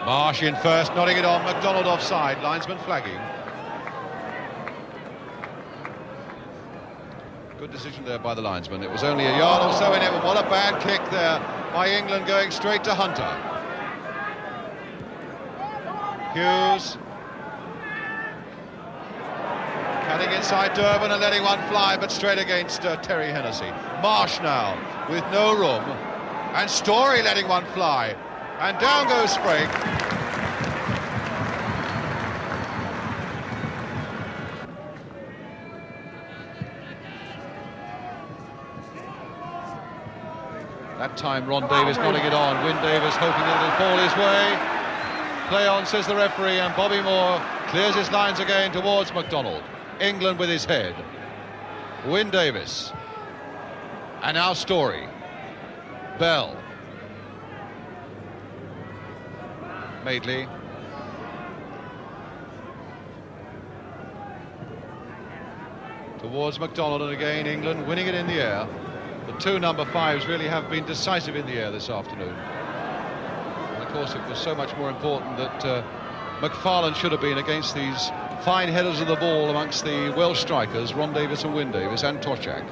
Marsh in first, nodding it on. MacDonald offside, linesman flagging. Good decision there by the linesman. It was only a yard or so in it, but what a bad kick there by England, going straight to Hunter. Hughes. Cutting inside Durban and letting one fly, but straight against Terry Hennessy. Marsh now, with no room. And Story letting one fly. And down goes Sprague. That time Ron Davis nodding it on. Wyn Davis hoping that it'll fall his way. Play on, says the referee, and Bobby Moore clears his lines again towards MacDonald. England with his head. Wyn Davis. And now Story. Bell. Madeley. Towards MacDonald, and again England winning it in the air. The two number 5s really have been decisive in the air this afternoon. And of course it was so much more important that McFarlane should have been against these fine headers of the ball amongst the Welsh strikers, Ron Davis and Wyn Davis and Toshak.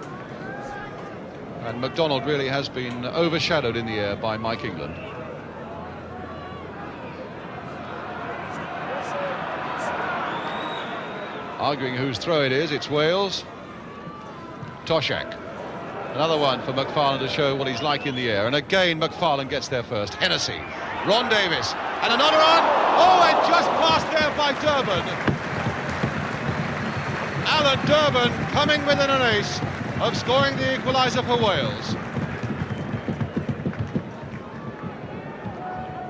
And MacDonald really has been overshadowed in the air by Mike England. Arguing whose throw it is, it's Wales. Toshak. Another one for McFarlane to show what he's like in the air. And again, McFarlane gets there first. Hennessy. Ron Davis. And another one. Oh, and just passed there by Durban. Alan Durban coming within an ace of scoring the equaliser for Wales.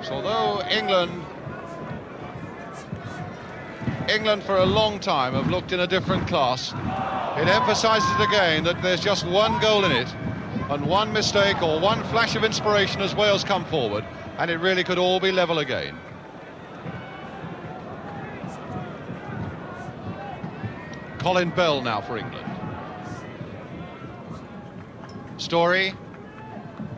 So although England for a long time have looked in a different class, it emphasises again that there's just one goal in it, and one mistake or one flash of inspiration as Wales come forward, and it really could all be level again. Colin Bell now for England. Story.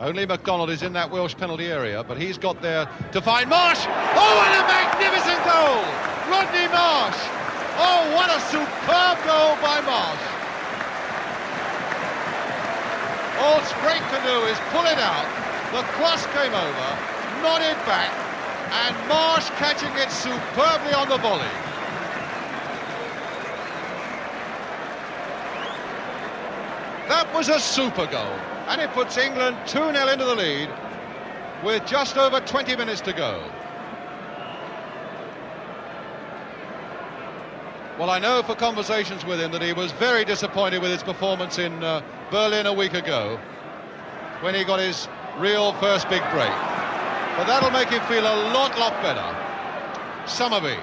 Only MacDonald is in that Welsh penalty area, but he's got there to find Marsh. Oh, and a magnificent goal! Rodney Marsh. Oh, what a superb goal by Marsh. All Sprague can do is pull it out. The cross came over, nodded back, and Marsh catching it superbly on the volley. That was a super goal, and it puts England 2-0 into the lead with just over 20 minutes to go. Well, I know for conversations with him that he was very disappointed with his performance in Berlin a week ago, when he got his real first big break. But that'll make him feel a lot better. Summerby.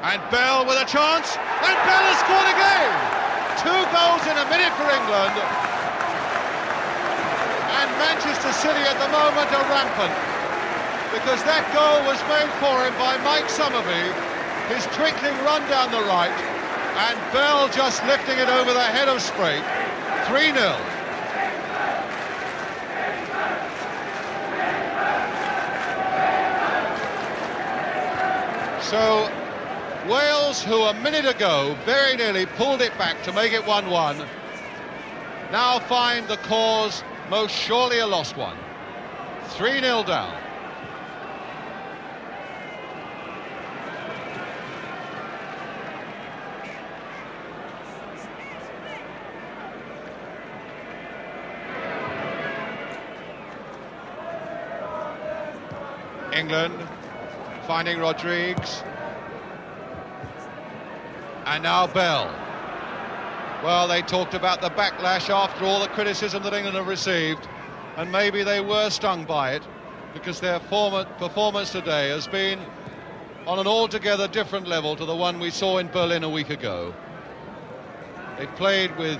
And Bell with a chance, and Bell has scored again! 2 goals in a minute for England. And Manchester City at the moment are rampant, because that goal was made for him by Mike Summerby, his twinkling run down the right, and Bell just lifting it over the head of Sprague. 3-0. So Wales, who a minute ago very nearly pulled it back to make it 1-1, now find the cause most surely a lost one. 3-0 down. England finding Rodrigues. And now Bell. Well, they talked about the backlash after all the criticism that England have received, and maybe they were stung by it, because their performance today has been on an altogether different level to the one we saw in Berlin a week ago. They played with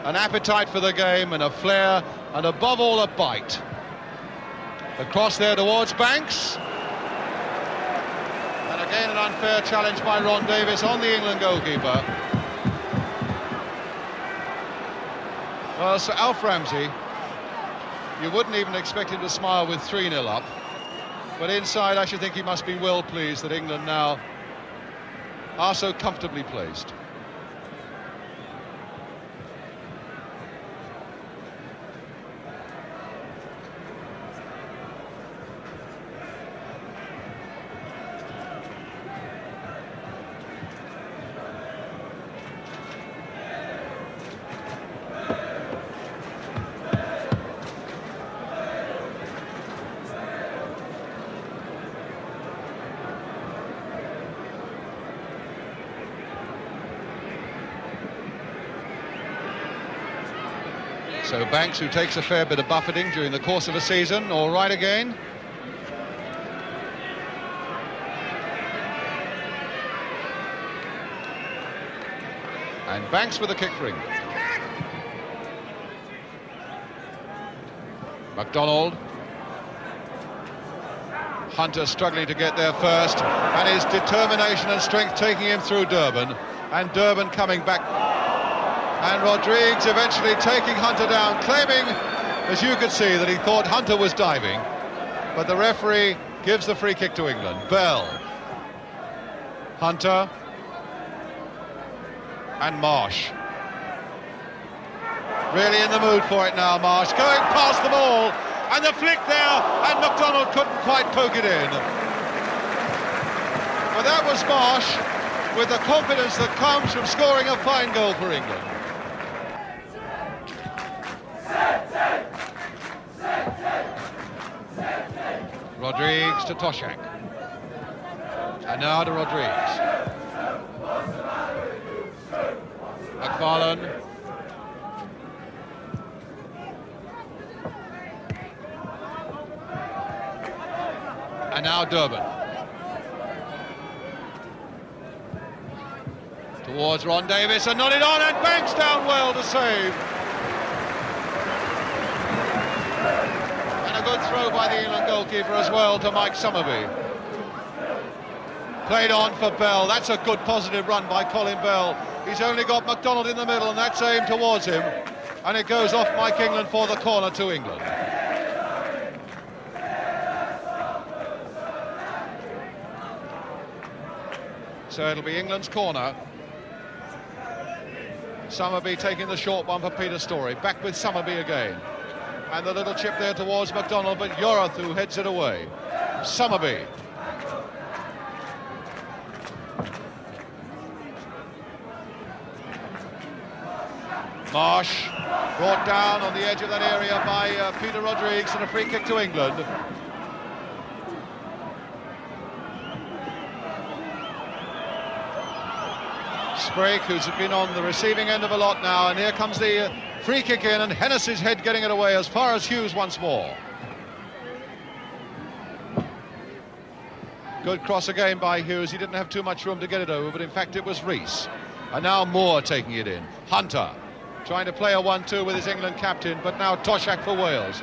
an appetite for the game and a flair, and above all a bite. Across there towards Banks. And again an unfair challenge by Ron Davis on the England goalkeeper. Well, Sir Alf Ramsey, you wouldn't even expect him to smile with 3-0 up. But inside, I should think he must be well pleased that England now are so comfortably placed. So Banks, who takes a fair bit of buffeting during the course of a season, all right again. And Banks with a kick for England. McDonald. Hunter struggling to get there first, and his determination and strength taking him through Durban, and Durban coming back. And Rodrigues eventually taking Hunter down, claiming, as you could see, that he thought Hunter was diving. But the referee gives the free kick to England. Bell. Hunter. And Marsh. Really in the mood for it now, Marsh. Going past the ball, and the flick there, and McDonald couldn't quite poke it in. But that was Marsh, with the confidence that comes from scoring a fine goal for England. Rodrigues to Toshak. And now to Rodrigues. McFarlane. And now Durban. Towards Ron Davis, and nodded on, and Banks down well to save. Good throw by the England goalkeeper as well to Mike Summerby. Played on for Bell. That's a good positive run by Colin Bell. He's only got McDonald in the middle, and that's aimed towards him. And it goes off Mike England for the corner to England. So it'll be England's corner. Summerby taking the short one for Peter Storey. Back with Summerby again. And the little chip there towards McDonald, but Yorath who heads it away. Summerby. Marsh brought down on the edge of that area by Peter Rodrigues, and a free kick to England. Sprague, who's been on the receiving end of a lot now, and here comes the free kick in, and Hennessy's head getting it away as far as Hughes once more. Good cross again by Hughes. He didn't have too much room to get it over, but in fact it was Rees. And now Moore taking it in. Hunter trying to play a 1-2 with his England captain, but now Toshak for Wales.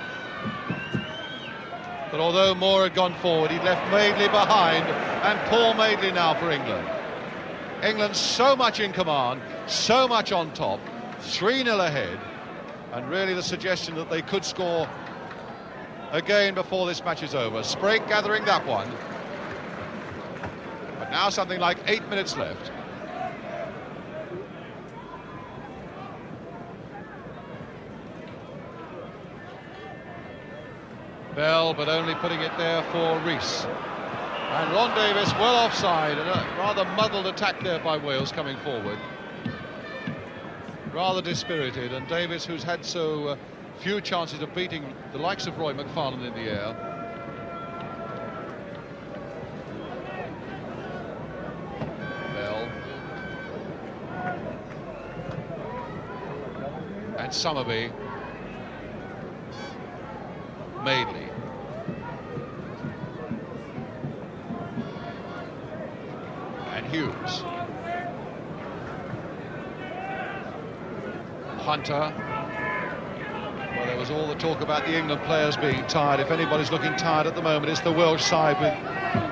But although Moore had gone forward, he'd left Madeley behind, and Paul Madeley now for England. England so much in command, so much on top, 3-0 ahead, and really the suggestion that they could score again before this match is over. Sprague gathering that one. But now something like 8 minutes left. Bell, but only putting it there for Rees. And Ron Davis well offside, and a rather muddled attack there by Wales coming forward. Rather dispirited, and Davis, who's had so few chances of beating the likes of Roy McFarlane in the air. Bell. And Summerby. Madeley. Hughes. Hunter. Well, there was all the talk about the England players being tired. If anybody's looking tired at the moment, it's the Welsh side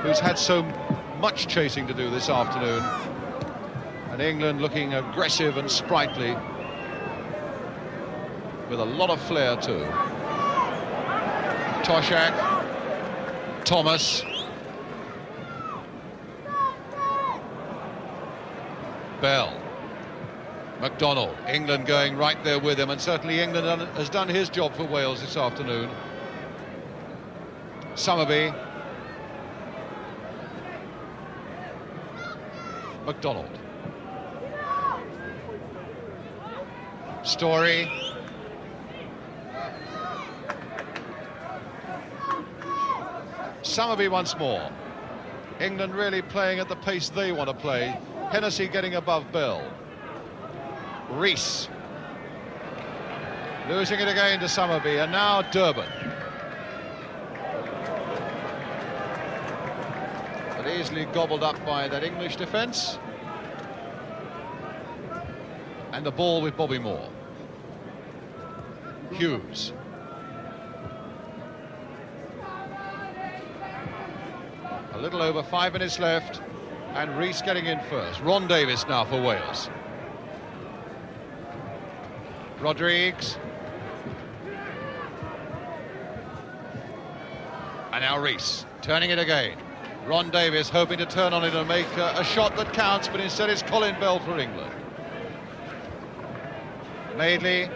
who's had so much chasing to do this afternoon. And England looking aggressive and sprightly, with a lot of flair too. Toshak, Thomas, Bell, McDonald. England going right there with him, and certainly England has done his job for Wales this afternoon. Summerby, McDonald, Story, Summerby once more. England really playing at the pace they want to play. Hennessy getting above Bell. Rees losing it again to Summerby, and now Durban. But easily gobbled up by that English defence. And the ball with Bobby Moore. Hughes. A little over 5 minutes left, and Rees getting in first. Ron Davis now for Wales. Rodrigues. And now Rees, turning it again. Ron Davis hoping to turn on it and make a shot that counts, but instead it's Colin Bell for England. Madeley.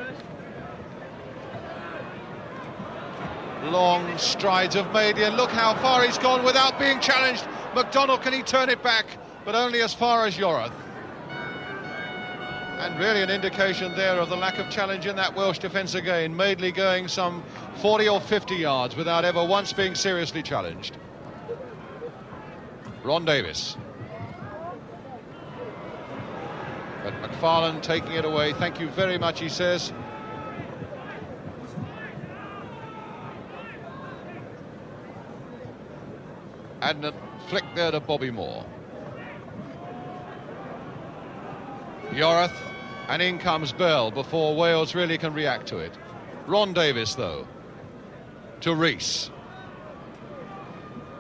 Long strides of Madeley, and look how far he's gone without being challenged. McDonald, can he turn it back? But only as far as Yorath. And really an indication there of the lack of challenge in that Welsh defence again. Madeley going some 40 or 50 yards without ever once being seriously challenged. Ron Davis. But McFarlane taking it away. Thank you very much, he says. And a flick there to Bobby Moore. Yorath, and in comes Bell before Wales really can react to it. Ron Davis, though, to Rees.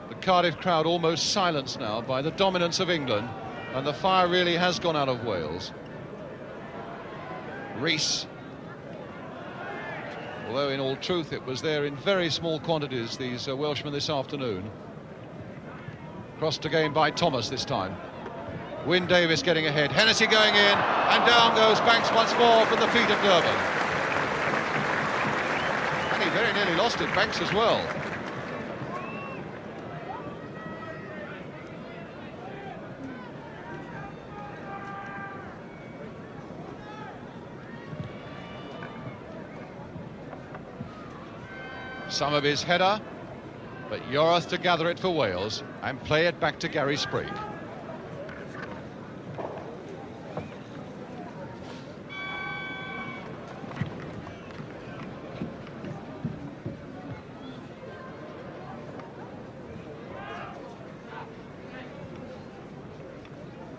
The Cardiff crowd almost silenced now by the dominance of England, and the fire really has gone out of Wales. Rees. Although in all truth it was there in very small quantities, these Welshmen this afternoon. Crossed again by Thomas this time. Wyn Davis getting ahead. Hennessy going in, and down goes Banks once more from the feet of Durban. And he very nearly lost it, Banks as well. Summerby's header, but Yorath to gather it for Wales and play it back to Gary Sprigg.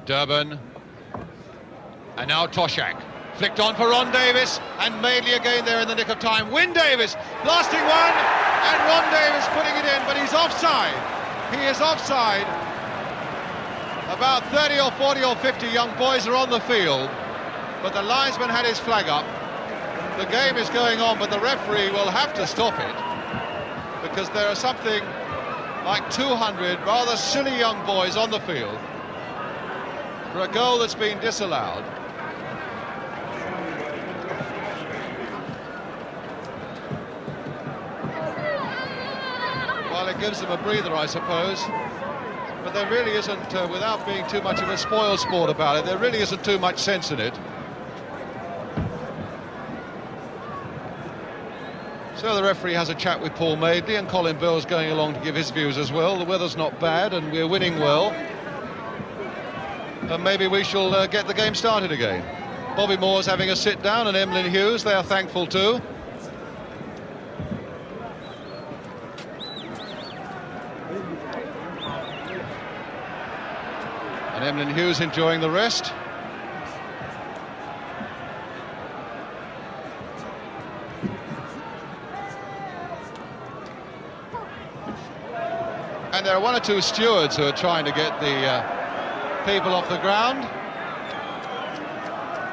Durban, and now Toshak, flicked on for Ron Davis, and Madeley again there in the nick of time. Wyn Davis, blasting one, and Ron Davis putting it in, but he's offside. He is offside. About 30 or 40 or 50 young boys are on the field, but the linesman had his flag up. The game is going on, but the referee will have to stop it, because there are something like 200 rather silly young boys on the field for a goal that's been disallowed. Well, it gives them a breather, I suppose. But there really isn't, without being too much of a spoil sport about it, there really isn't too much sense in it. So the referee has a chat with Paul Madeley, and Colin Bell's going along to give his views as well. The weather's not bad, and we're winning well. And maybe we shall get the game started again. Bobby Moore's having a sit down, and Emlyn Hughes, they are thankful too. And Emlyn Hughes enjoying the rest. And there are one or two stewards who are trying to get the people off the ground.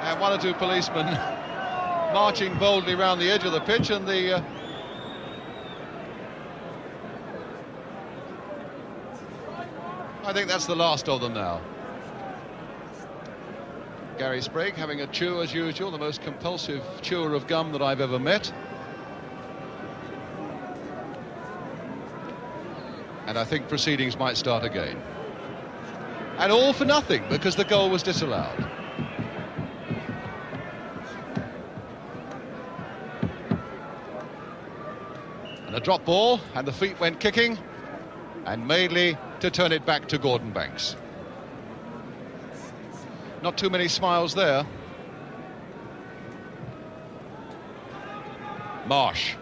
And one or two policemen marching boldly round the edge of the pitch, and the I think that's the last of them now. Gary Sprague having a chew as usual, the most compulsive chewer of gum that I've ever met. And I think proceedings might start again. And all for nothing, because the goal was disallowed. And a drop ball, and the feet went kicking, and Madeley to turn it back to Gordon Banks. Not too many smiles there. Marsh.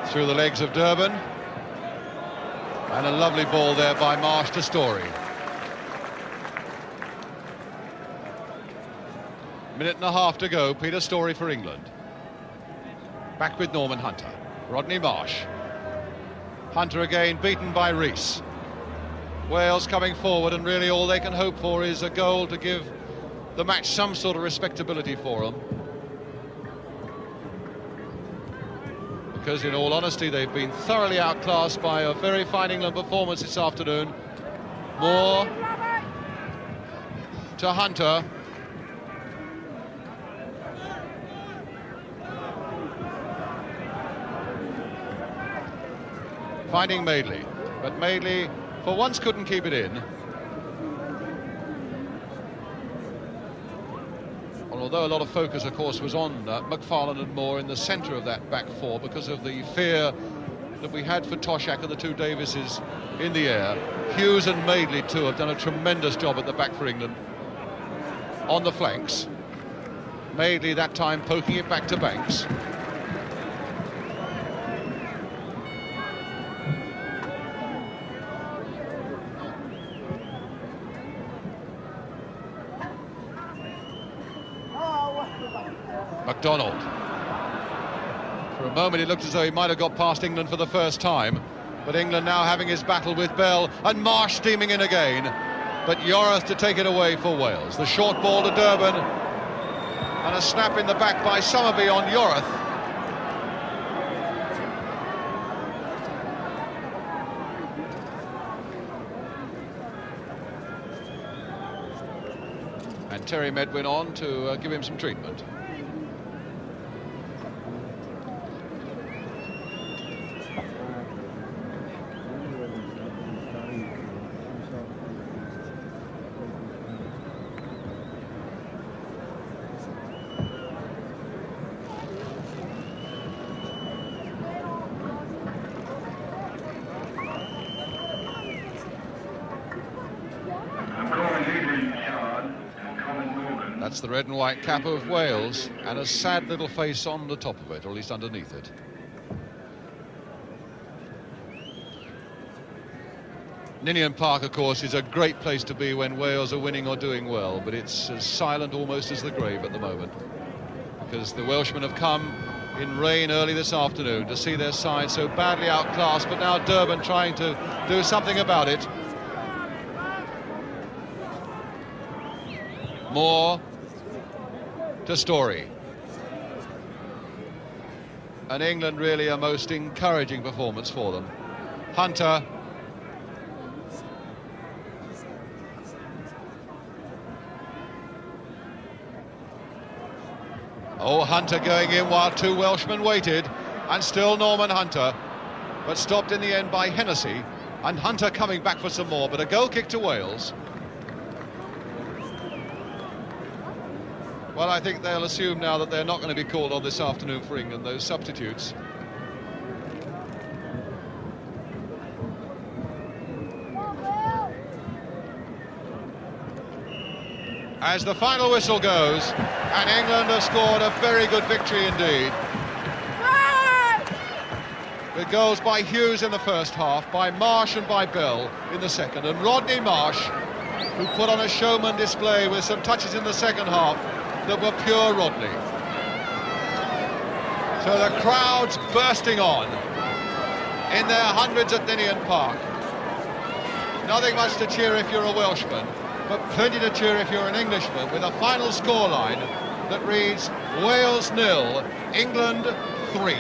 Through the legs of Durban. And a lovely ball there by Marsh to Story. Minute and a half to go. Peter Story for England. Back with Norman Hunter. Rodney Marsh. Hunter again beaten by Rees. Wales coming forward, and really all they can hope for is a goal to give the match some sort of respectability for them. Because in all honesty they've been thoroughly outclassed by a very fine England performance this afternoon. Moore to Hunter. Finding Madeley, but Madeley for once couldn't keep it in. Well, although a lot of focus, of course, was on McFarlane and Moore in the centre of that back four because of the fear that we had for Toshak and the two Davises in the air. Hughes and Madeley, too, have done a tremendous job at the back for England on the flanks. Madeley that time poking it back to Banks. MacDonald. For a moment it looked as though he might have got past England for the first time, but England now having his battle with Bell, and Marsh steaming in again, but Yorath to take it away for Wales. The short ball to Durban, and a snap in the back by Summerby on Yorath. And Terry Medwin on to give him some treatment. That's the red and white cap of Wales, and a sad little face on the top of it, or at least underneath it. Ninian Park, of course, is a great place to be when Wales are winning or doing well, but it's as silent almost as the grave at the moment, because the Welshmen have come in rain early this afternoon to see their side so badly outclassed, but now Durban trying to do something about it. Moore to Story. And England really a most encouraging performance for them. Hunter. Oh, Hunter going in while two Welshmen waited, and still Norman Hunter, but stopped in the end by Hennessy, and Hunter coming back for some more, but a goal kick to Wales. Well, I think they'll assume now that they're not going to be called on this afternoon for England, those substitutes. As the final whistle goes, and England have scored a very good victory indeed. goals by Hughes in the first half, by Marsh and by Bell in the second. And Rodney Marsh, who put on a showman display with some touches in the second half that were pure Rodney. So the crowd's bursting on in their hundreds at Ninian Park. Nothing much to cheer if you're a Welshman, but plenty to cheer if you're an Englishman, with a final scoreline that reads Wales 0, England 3.